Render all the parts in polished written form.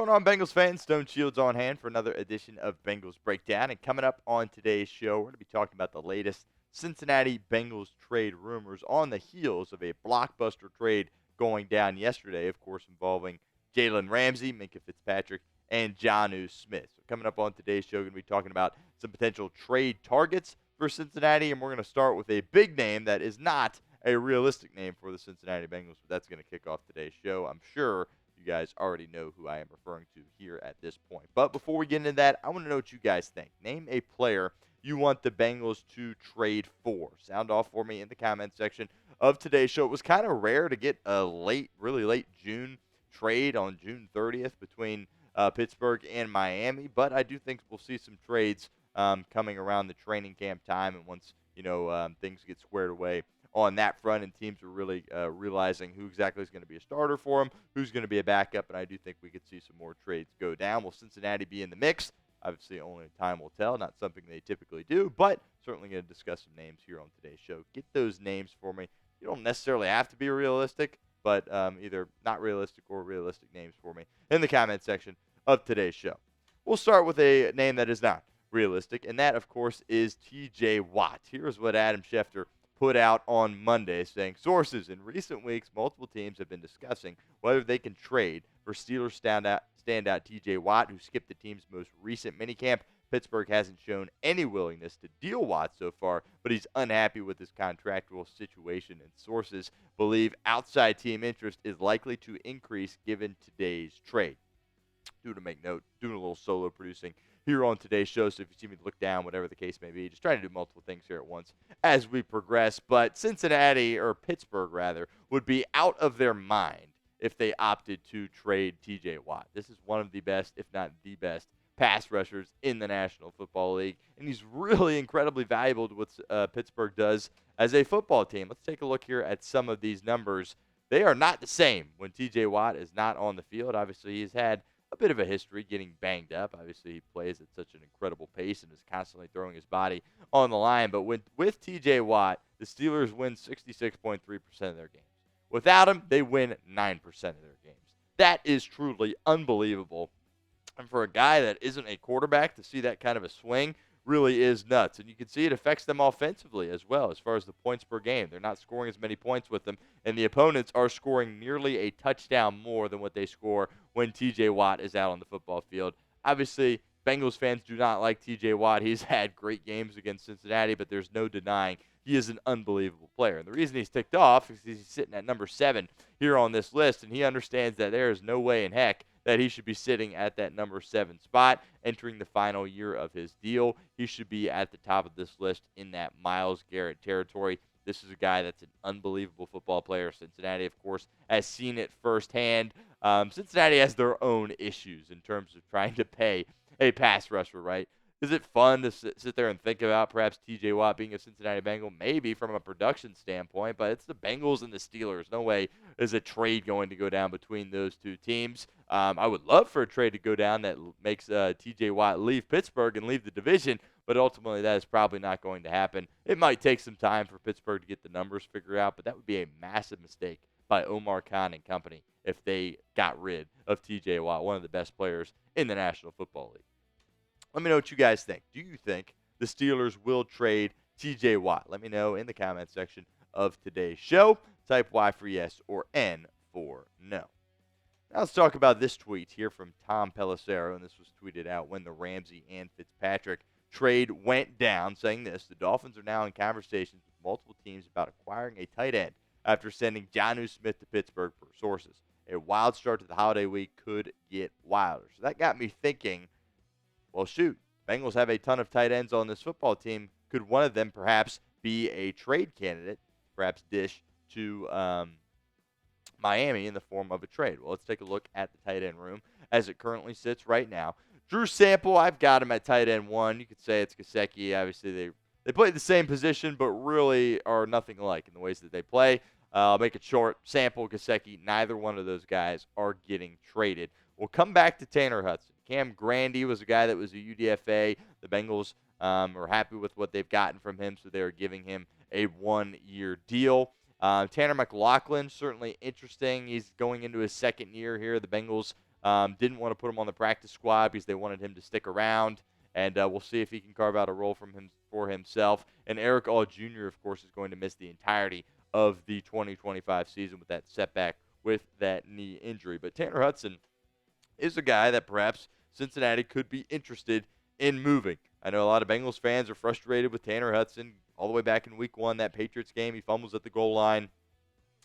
going on, Bengals fans? Stone Shields on hand for another edition of Bengals Breakdown. And coming up on today's show, we're going to be talking about the latest Cincinnati Bengals trade rumors on the heels of a blockbuster trade going down yesterday, of course, involving Jalen Ramsey, Minkah Fitzpatrick, and Jonnu Smith. So coming up on today's show, we're going to be talking about some potential trade targets for Cincinnati, and we're going to start with a big name that is not a realistic name for the Cincinnati Bengals, but that's going to kick off today's show. I'm sure you guys already know who I am referring to here at this point. But before we get into that, I want to know what you guys think. Name a player you want the Bengals to trade for. Sound off for me in the comment section of today's show. It was kind of rare to get a really late June trade on June 30th between Pittsburgh and Miami, but I do think we'll see some trades coming around the training camp time, and once things get squared away on that front, and teams are really realizing who exactly is going to be a starter for them, who's going to be a backup, and I do think we could see some more trades go down. Will Cincinnati be in the mix? Obviously, only time will tell. Not something they typically do, but certainly going to discuss some names here on today's show. Get those names for me. You don't necessarily have to be realistic, but either not realistic or realistic names for me in the comment section of today's show. We'll start with a name that is not realistic, and that, of course, is T.J. Watt. Here's what Adam Schefter put out on Monday, saying, sources, in recent weeks, multiple teams have been discussing whether they can trade for Steelers standout T.J. Watt, who skipped the team's most recent minicamp. Pittsburgh hasn't shown any willingness to deal Watt so far, but he's unhappy with his contractual situation, and sources believe outside team interest is likely to increase given today's trade. To make note, doing a little solo producing here on today's show, so if you see me look down, whatever the case may be, just trying to do multiple things here at once as we progress. But Cincinnati, or Pittsburgh rather, would be out of their mind if they opted to trade T.J. Watt. This is one of the best, if not the best, pass rushers in the National Football League, and he's really incredibly valuable to what Pittsburgh does as a football team. Let's take a look here at some of these numbers. They are not the same when T.J. Watt is not on the field. Obviously, he's had a bit of a history getting banged up. Obviously, he plays at such an incredible pace and is constantly throwing his body on the line. But with T.J. Watt, the Steelers win 66.3% of their games. Without him, they win 9% of their games. That is truly unbelievable. And for a guy that isn't a quarterback, to see that kind of a swing really is nuts. And you can see it affects them offensively as well as far as the points per game. They're not scoring as many points with them, and the opponents are scoring nearly a touchdown more than what they score when T.J. Watt is out on the football field. Obviously, Bengals fans do not like T.J. Watt. He's had great games against Cincinnati, but there's no denying he is an unbelievable player. And the reason he's ticked off is he's sitting at number 7 here on this list, and he understands that there is no way in heck that he should be sitting at that number 7 spot entering the final year of his deal. He should be at the top of this list in that Myles Garrett territory. This is a guy that's an unbelievable football player. Cincinnati, of course, has seen it firsthand. Cincinnati has their own issues in terms of trying to pay a pass rusher, right? Is it fun to sit there and think about perhaps T.J. Watt being a Cincinnati Bengal? Maybe from a production standpoint, but it's the Bengals and the Steelers. No way is a trade going to go down between those two teams. I would love for a trade to go down that makes T.J. Watt leave Pittsburgh and leave the division, but ultimately that is probably not going to happen. It might take some time for Pittsburgh to get the numbers figured out, but that would be a massive mistake by Omar Khan and company if they got rid of T.J. Watt, one of the best players in the National Football League. Let me know what you guys think. Do you think the Steelers will trade T.J. Watt? Let me know in the comment section of today's show. Type Y for yes or N for no. Now let's talk about this tweet here from Tom Pelissero, and this was tweeted out when the Ramsey and Fitzpatrick trade went down, saying this: the Dolphins are now in conversations with multiple teams about acquiring a tight end after sending Jonnu Smith to Pittsburgh per sources. A wild start to the holiday week could get wilder. So that got me thinking, well, shoot, Bengals have a ton of tight ends on this football team. Could one of them perhaps be a trade candidate, perhaps dish to Miami in the form of a trade? Well, let's take a look at the tight end room as it currently sits right now. Drew Sample, I've got him at tight end 1. You could say it's Gesicki. Obviously, they play the same position, but really are nothing alike in the ways that they play. I'll make it short. Sample, Gesicki, neither one of those guys are getting traded. We'll come back to Tanner Hudson. Cam Grandy was a guy that was a UDFA. The Bengals are happy with what they've gotten from him, so they're giving him a 1-year deal. Tanner McLaughlin, certainly interesting. He's going into his second year here. The Bengals Didn't want to put him on the practice squad because they wanted him to stick around. And we'll see if he can carve out a role for himself. And Eric All Jr., of course, is going to miss the entirety of the 2025 season with that setback with that knee injury. But Tanner Hudson is a guy that perhaps Cincinnati could be interested in moving. I know a lot of Bengals fans are frustrated with Tanner Hudson all the way back in week 1, that Patriots game. He fumbles at the goal line,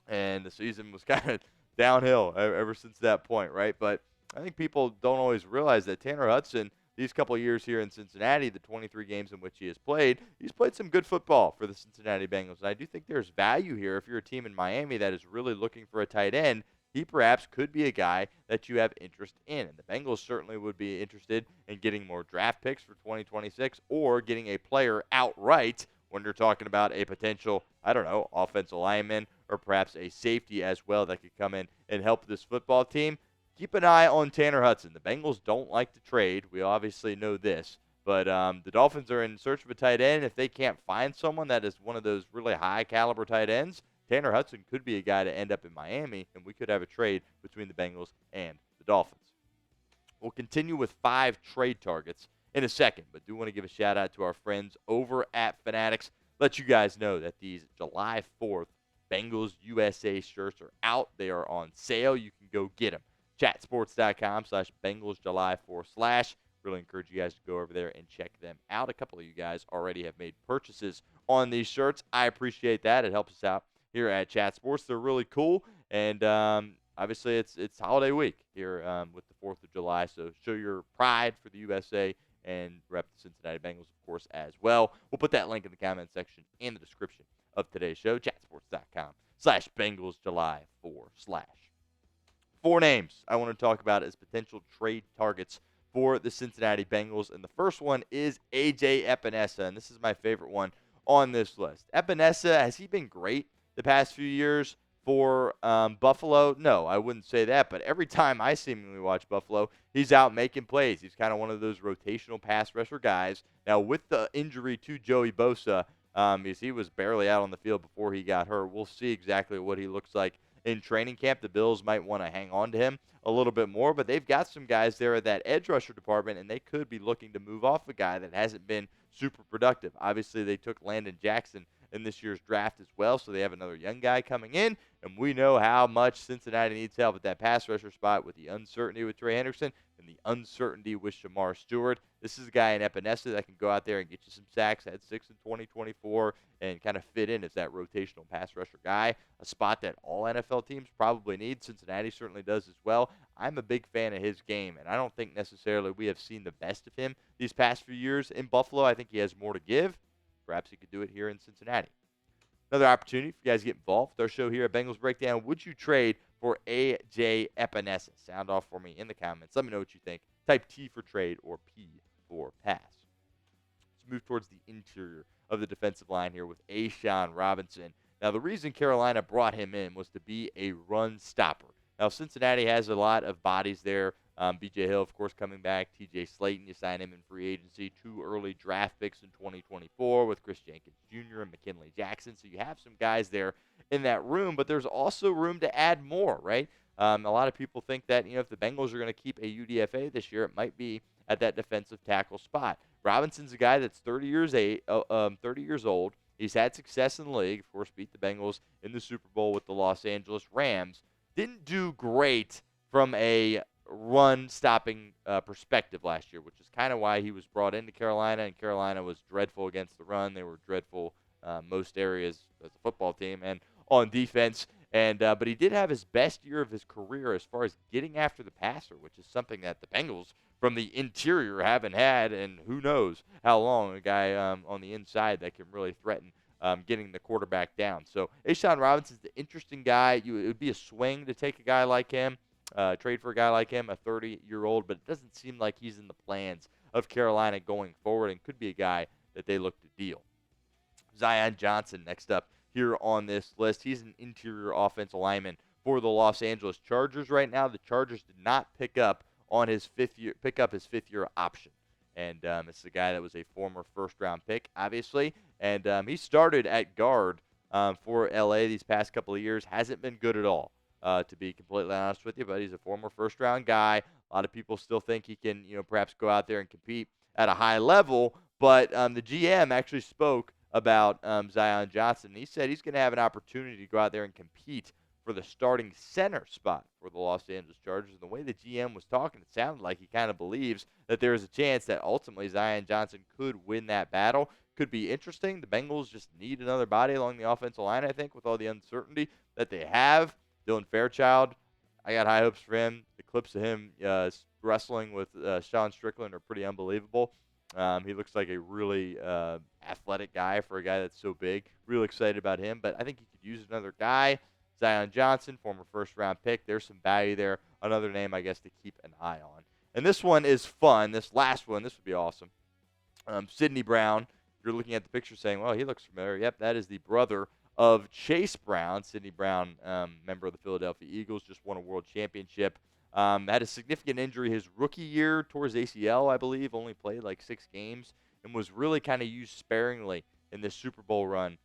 and the season was kind of downhill ever since that point, right? But I think people don't always realize that Tanner Hudson, these couple of years here in Cincinnati, the 23 games in which he has played, he's played some good football for the Cincinnati Bengals. And I do think there's value here if you're a team in Miami that is really looking for a tight end. He perhaps could be a guy that you have interest in. And the Bengals certainly would be interested in getting more draft picks for 2026 or getting a player outright when you're talking about a potential, I don't know, offensive lineman or perhaps a safety as well that could come in and help this football team. Keep an eye on Tanner Hudson. The Bengals don't like to trade. We obviously know this. But the Dolphins are in search of a tight end. If they can't find someone that is one of those really high-caliber tight ends, Tanner Hudson could be a guy to end up in Miami, and we could have a trade between the Bengals and the Dolphins. We'll continue with 5 trade targets in a second, but do want to give a shout-out to our friends over at Fanatics. Let you guys know that these July 4th Bengals USA shirts are out. They are on sale. You can go get them. chatsports.com/BengalsJuly4/. Really encourage you guys to go over there and check them out. A couple of you guys already have made purchases on these shirts. I appreciate that. It helps us out here at Chat Sports. They're really cool, and obviously it's holiday week here with the 4th of July, so show your pride for the USA and rep the Cincinnati Bengals, of course, as well. We'll put that link in the comment section and the description of today's show, chatsports.com/BengalsJuly4/. 4 names I want to talk about as potential trade targets for the Cincinnati Bengals, and the first one is A.J. Epenesa, and this is my favorite one on this list. Epenesa, has he been great the past few years for Buffalo? No, I wouldn't say that, but every time I seemingly watch Buffalo, he's out making plays. He's kind of one of those rotational pass rusher guys. Now, with the injury to Joey Bosa, because he was barely out on the field before he got hurt, we'll see exactly what he looks like in training camp. The Bills might want to hang on to him a little bit more, but they've got some guys there at that edge rusher department, and they could be looking to move off a guy that hasn't been super productive. Obviously, they took Landon Jackson in this year's draft as well, so they have another young guy coming in, and we know how much Cincinnati needs help at that pass rusher spot with the uncertainty with Trey Hendrickson and the uncertainty with Shamar Stewart. This is a guy in Epenesa that can go out there and get you some sacks, had 6 in 2024, and kind of fit in as that rotational pass rusher guy, a spot that all NFL teams probably need. Cincinnati certainly does as well. I'm a big fan of his game, and I don't think necessarily we have seen the best of him these past few years in Buffalo. I think he has more to give. Perhaps he could do it here in Cincinnati. Another opportunity for you guys to get involved with our show here at Bengals Breakdown. Would you trade for A.J. Epenesa? Sound off for me in the comments. Let me know what you think. Type T for trade or P for pass. Let's move towards the interior of the defensive line here with A'Shawn Robinson. Now, the reason Carolina brought him in was to be a run stopper. Now, Cincinnati has a lot of bodies there. B.J. Hill, of course, coming back. T.J. Slayton, you sign him in free agency. 2 early draft picks in 2024 with Chris Jenkins Jr. and McKinley Jackson. So you have some guys there in that room, but there's also room to add more, right? A lot of people think that, if the Bengals are going to keep a UDFA this year, it might be at that defensive tackle spot. Robinson's a guy that's 30 years old. He's had success in the league. Of course, beat the Bengals in the Super Bowl with the Los Angeles Rams. Didn't do great from a run-stopping perspective last year, which is kind of why he was brought into Carolina, and Carolina was dreadful against the run. They were dreadful most areas as a football team and on defense. But he did have his best year of his career as far as getting after the passer, which is something that the Bengals from the interior haven't had, and who knows how long, a guy on the inside that can really threaten getting the quarterback down. So A'Shawn Robinson's the interesting guy. It would be a swing to take a guy like him. Trade for a guy like him, a 30-year-old, but it doesn't seem like he's in the plans of Carolina going forward and could be a guy that they look to deal. Zion Johnson next up here on this list. He's an interior offensive lineman for the Los Angeles Chargers right now. The Chargers did not pick up his fifth-year option. And it's a guy that was a former first-round pick, obviously. And he started at guard for L.A. these past couple of years. Hasn't been good at all. to be completely honest with you. But he's a former first-round guy. A lot of people still think he can, perhaps go out there and compete at a high level. But the GM actually spoke about Zion Johnson. He said he's going to have an opportunity to go out there and compete for the starting center spot for the Los Angeles Chargers. And the way the GM was talking, it sounded like he kind of believes that there is a chance that ultimately Zion Johnson could win that battle. Could be interesting. The Bengals just need another body along the offensive line, I think, with all the uncertainty that they have. Dylan Fairchild, I got high hopes for him. The clips of him wrestling with Sean Strickland are pretty unbelievable. He looks like a really athletic guy for a guy that's so big. Really excited about him, but I think he could use another guy. Zion Johnson, former first-round pick. There's some value there. Another name, I guess, to keep an eye on. And this one is fun. This last one, this would be awesome. Sidney Brown. You're looking at the picture saying, well, he looks familiar. Yep, that is the brother of Chase Brown. Sidney Brown, member of the Philadelphia Eagles, just won a world championship. Had a significant injury his rookie year, tore his ACL, I believe, only played like 6 games, and was really kind of used sparingly in this Super Bowl run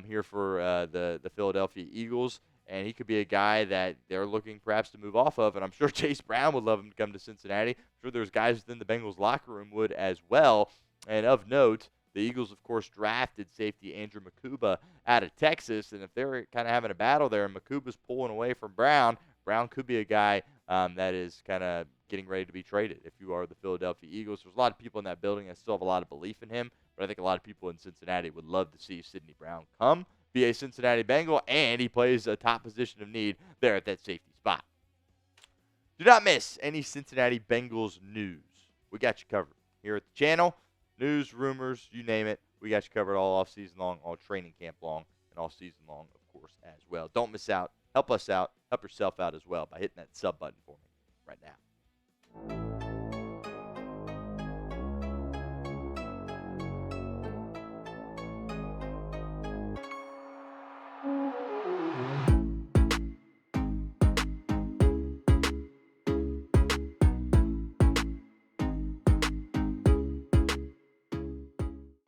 here for the Philadelphia Eagles. And he could be a guy that they're looking perhaps to move off of, and I'm sure Chase Brown would love him to come to Cincinnati. I'm sure there's guys within the Bengals locker room would as well. And of note, the Eagles, of course, drafted safety Andrew Makuba out of Texas, and if they're kind of having a battle there and Makuba's pulling away from Brown, Brown could be a guy that is kind of getting ready to be traded if you are the Philadelphia Eagles. There's a lot of people in that building that still have a lot of belief in him, but I think a lot of people in Cincinnati would love to see Sidney Brown come, be a Cincinnati Bengal, and he plays a top position of need there at that safety spot. Do not miss any Cincinnati Bengals news. We got you covered here at the channel. News, rumors, you name it. We got you covered all off season long, all training camp long, and all season long, of course, as well. Don't miss out. Help us out. Help yourself out as well by hitting that sub button for me.